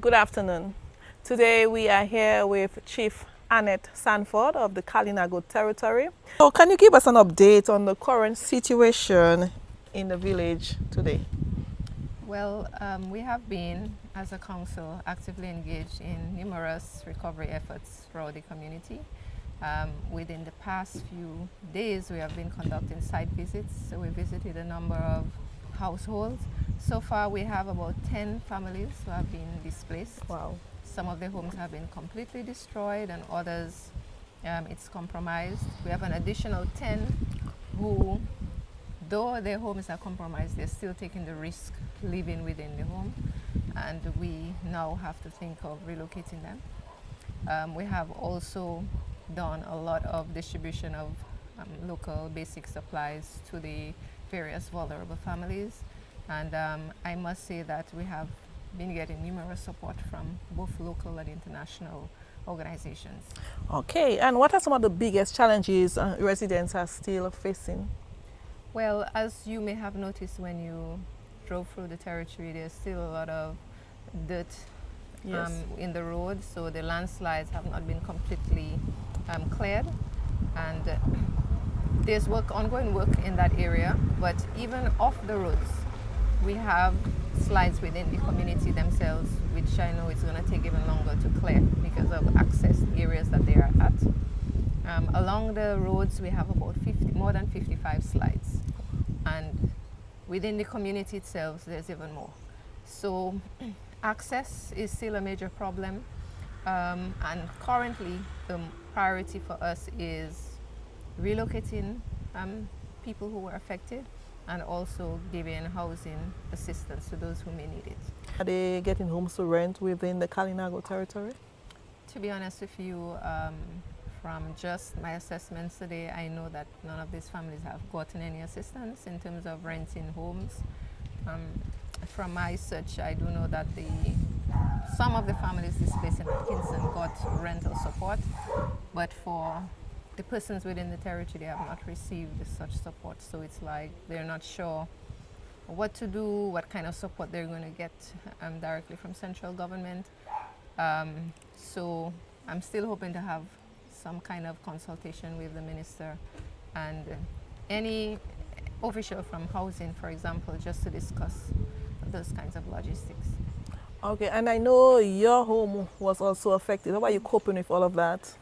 Good afternoon. Today we are here with Chief Annette Sanford of the Kalinago territory. So can you give us an update on the current situation in the village today? Well, we have been, as a council, actively engaged in numerous recovery efforts throughout the community. Within the past few days, we have been conducting site visits. So we visited a number of households. So far, we have about 10 families who have been displaced. Wow. Some of their homes have been completely destroyed, and others, it's compromised. We have an additional 10 who, though their homes are compromised, they're still taking the risk living within the home, and we now have to think of relocating them. We have also done a lot of distribution of local basic supplies to the various vulnerable families, and I must say that we have been getting numerous support from both local and international organizations. Okay, and what are some of the biggest challenges residents are still facing? Well, as you may have noticed when you drove through the territory, there's still a lot of dirt Yes. in the road, so the landslides have not been completely cleared, and there's ongoing work in that area. But even off the roads, we have slides within the community themselves, which I know it's going to take even longer to clear because of access areas that they are at. Along the roads, we have about more than 55 slides, and within the community itself, there's even more. So access is still a major problem, and currently the priority for us is relocating people who were affected and also giving housing assistance to those who may need it. Are they getting homes to rent within the Kalinago territory? To be honest with you, from just my assessments today, I know that none of these families have gotten any assistance in terms of renting homes. From my search, I do know that some of the families displaced in Atkinson got rental support, but for the persons within the territory, they have not received such support. So it's like they're not sure what to do, what kind of support they're going to get directly from central government. So I'm still hoping to have some kind of consultation with the minister and any official from housing, for example, just to discuss those kinds of logistics. Okay, and I know your home was also affected. How are you coping with all of that?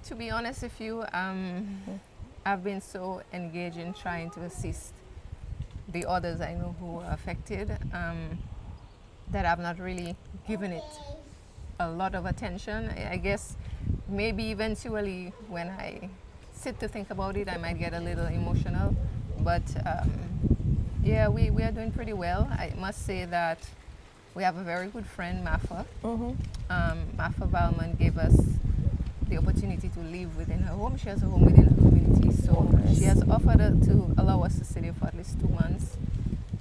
To be honest with you, I've been so engaged in trying to assist the others I know who are affected that I've not really given it a lot of attention. I guess maybe eventually when I sit to think about it, I might get a little emotional. But yeah, we are doing pretty well. I must say that we have a very good friend, Mafa. Mafa Valman gave us the opportunity to live within her home. She has a home within the community, so she has offered to allow us to stay there for at least 2 months.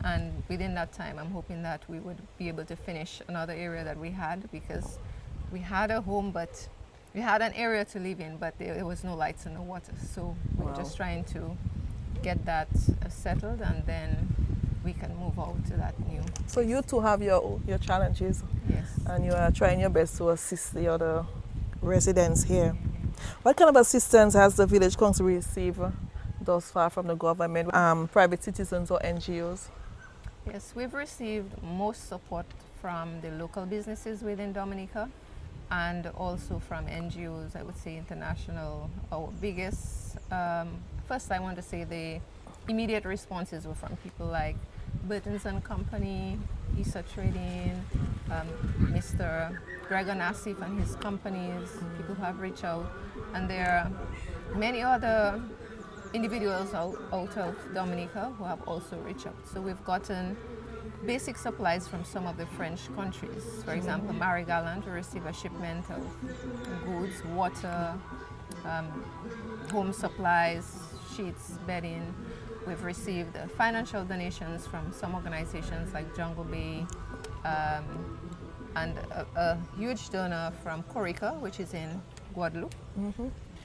And within that time, I'm hoping that we would be able to finish another area that we had, because we had a home, but we had an area to live in, but there was no lights and no water. So we're just trying to get that settled, and then we can move out to that new. So you two have your challenges. Yes. And you are trying your best to assist the other residents here. What kind of assistance has the village council received thus far from the government, private citizens or NGOs? Yes, we've received most support from the local businesses within Dominica and also from NGOs, I would say international. Our biggest, first I want to say the immediate responses were from people like Burton's and Company, ISA Trading, Mr. Gregor Nassif and his companies, people who have reached out, and there are many other individuals out of Dominica who have also reached out. So we've gotten basic supplies from some of the French countries. For example, Marie-Galante will receive a shipment of goods, water, home supplies, sheets, bedding. We've received financial donations from some organizations like Jungle Bay, and a huge donor from Corica, which is in Guadeloupe.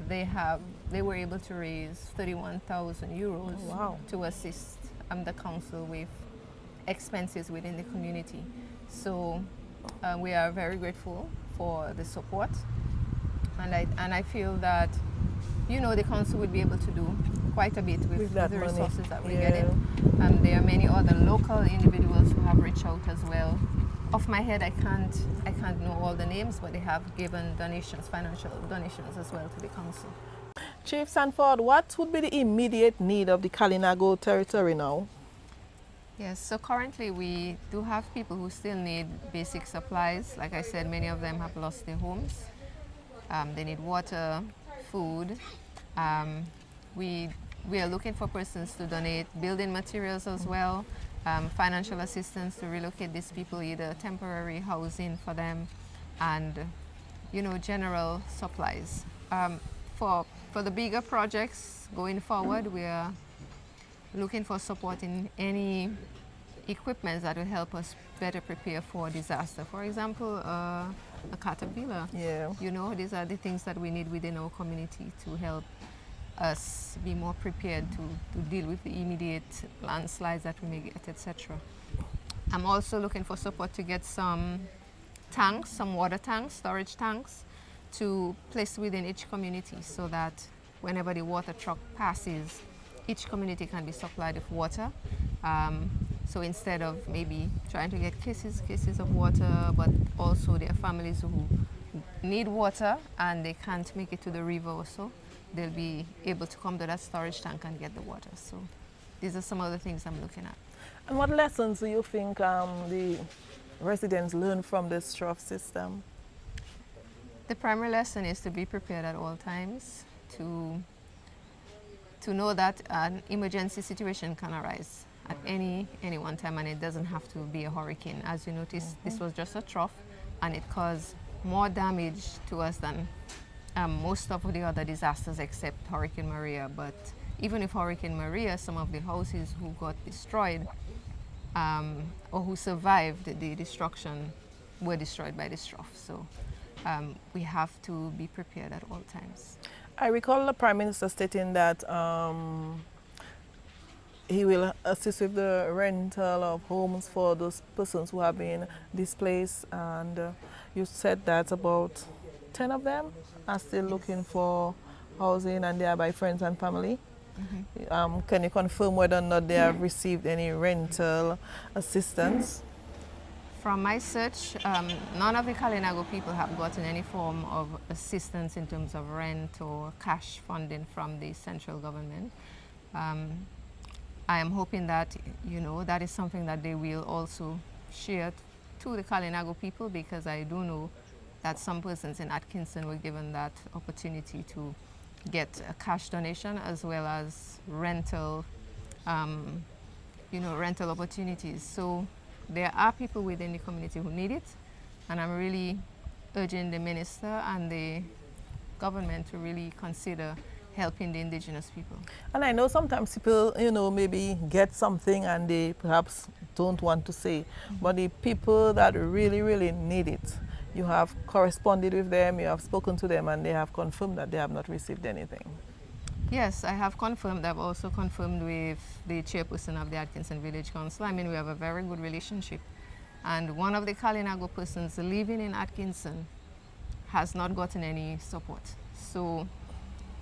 They were able to raise 31,000 euros to assist the council with expenses within the community. So We are very grateful for the support, and I feel that, you know, the council would be able to do quite a bit with that the money. resources that we're Yeah. getting. There are many other local individuals who have reached out as well. Off my head, I can't know all the names, but they have given donations, financial donations as well to the council. Chief Sanford, what would be the immediate need of the Kalinago territory now? Yes, so currently we do have people who still need basic supplies. Like I said, many of them have lost their homes. They need water, food. Um, we, we are looking for persons to donate building materials as well, financial assistance to relocate these people, either temporary housing for them, and, you know, general supplies. For the bigger projects going forward, we are looking for support in any equipment that will help us better prepare for disaster. For example, a caterpillar. Yeah. You know, these are the things that we need within our community to help us be more prepared to deal with the immediate landslides that we may get, etc. I'm also looking for support to get some tanks, some water tanks, storage tanks, to place within each community so that whenever the water truck passes, each community can be supplied with water. So instead of maybe trying to get cases of water, but also there are families who need water and they can't make it to the river or so, they'll be able to come to that storage tank and get the water. So these are some of the things I'm looking at. And what lessons do you think the residents learn from this Trough system? The primary lesson is to be prepared at all times, to know that an emergency situation can arise at any one time, and it doesn't have to be a hurricane. As you notice, this was just a trough, and it caused more damage to us than most of the other disasters except Hurricane Maria. But even if Hurricane Maria, some of the houses who got destroyed or who survived the destruction were destroyed by this trough. So we have to be prepared at all times. I recall the Prime Minister stating that he will assist with the rental of homes for those persons who have been displaced, and you said that about 10 of them are still looking for housing, and they are by friends and family. Can you confirm whether or not they have received any rental assistance? From my search, none of the Kalinago people have gotten any form of assistance in terms of rent or cash funding from the central government. I am hoping that, you know, that is something that they will also share to the Kalinago people, because I do know that some persons in Atkinson were given that opportunity to get a cash donation as well as rental, rental opportunities. So there are people within the community who need it, and I'm really urging the minister and the government to really consider helping the indigenous people. And I know sometimes people, you know, maybe get something and they perhaps don't want to say, but the people that really, really need it, you have corresponded with them, you have spoken to them, and they have confirmed that they have not received anything. Yes, I have confirmed. I've also confirmed with the chairperson of the Atkinson Village Council. I mean, we have a very good relationship. And one of the Kalinago persons living in Atkinson has not gotten any support. So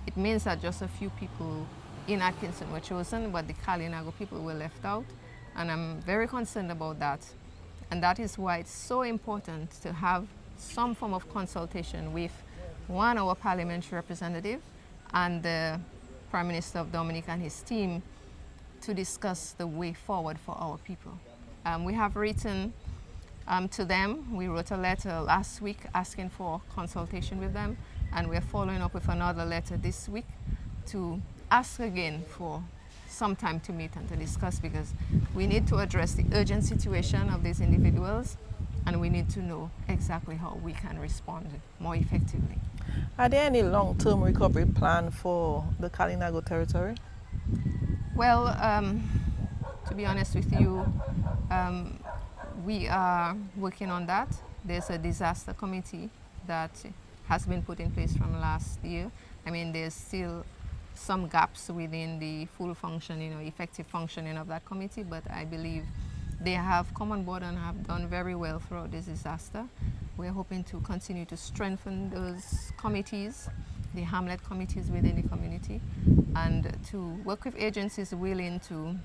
it means that just a few people in Atkinson were chosen, but the Kalinago people were left out. And I'm very concerned about that. And that is why it's so important to have some form of consultation with one, our parliamentary representative, and the Prime Minister of Dominic and his team to discuss the way forward for our people. We have written to them. We wrote a letter last week asking for consultation with them, and we're following up with another letter this week to ask again for some time to meet and to discuss, because we need to address the urgent situation of these individuals, and we need to know exactly how we can respond more effectively. Are there any long-term recovery plan for the Kalinago territory? Well, to be honest with you, we are working on that. There's a disaster committee that has been put in place from last year. I mean, there's still some gaps within the full functioning or effective functioning of that committee, but I believe they have come on board and have done very well throughout this disaster. We're hoping to continue to strengthen those committees, the hamlet committees within the community, and to work with agencies willing to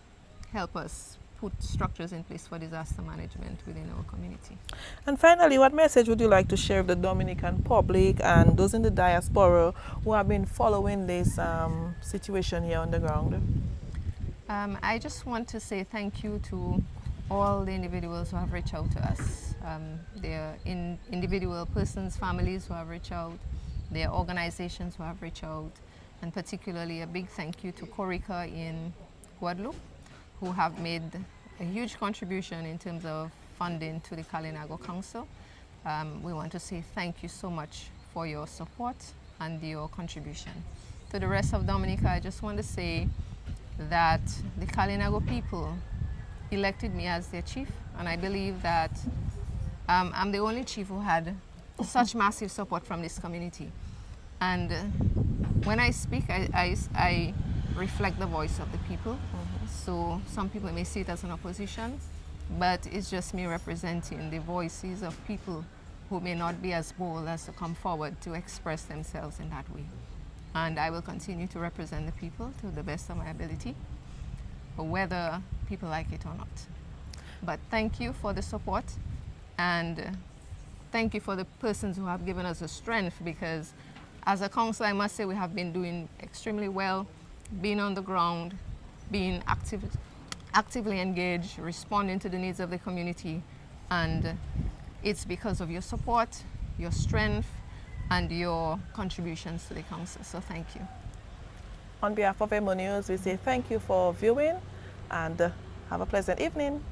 help us put structures in place for disaster management within our community. And finally, what message would you like to share with the Dominican public and those in the diaspora who have been following this situation here on the ground? I just want to say thank you to all the individuals who have reached out to us. There are individual persons, families who have reached out, there are organizations who have reached out, and particularly a big thank you to Corica in Guadeloupe, who have made a huge contribution in terms of funding to the Kalinago Council. We want to say thank you so much for your support and your contribution. To the rest of Dominica, I just want to say that the Kalinago people elected me as their chief, and I believe that I'm the only chief who had such massive support from this community. And when I speak, I reflect the voice of the people. So some people may see it as an opposition, but it's just me representing the voices of people who may not be as bold as to come forward to express themselves in that way. And I will continue to represent the people to the best of my ability, whether people like it or not. But thank you for the support, and thank you for the persons who have given us the strength, because as a council, I must say we have been doing extremely well, being on the ground, being actively engaged, responding to the needs of the community, and it's because of your support, your strength, and your contributions to the council. So thank you. On behalf of Emo News, we say thank you for viewing and have a pleasant evening.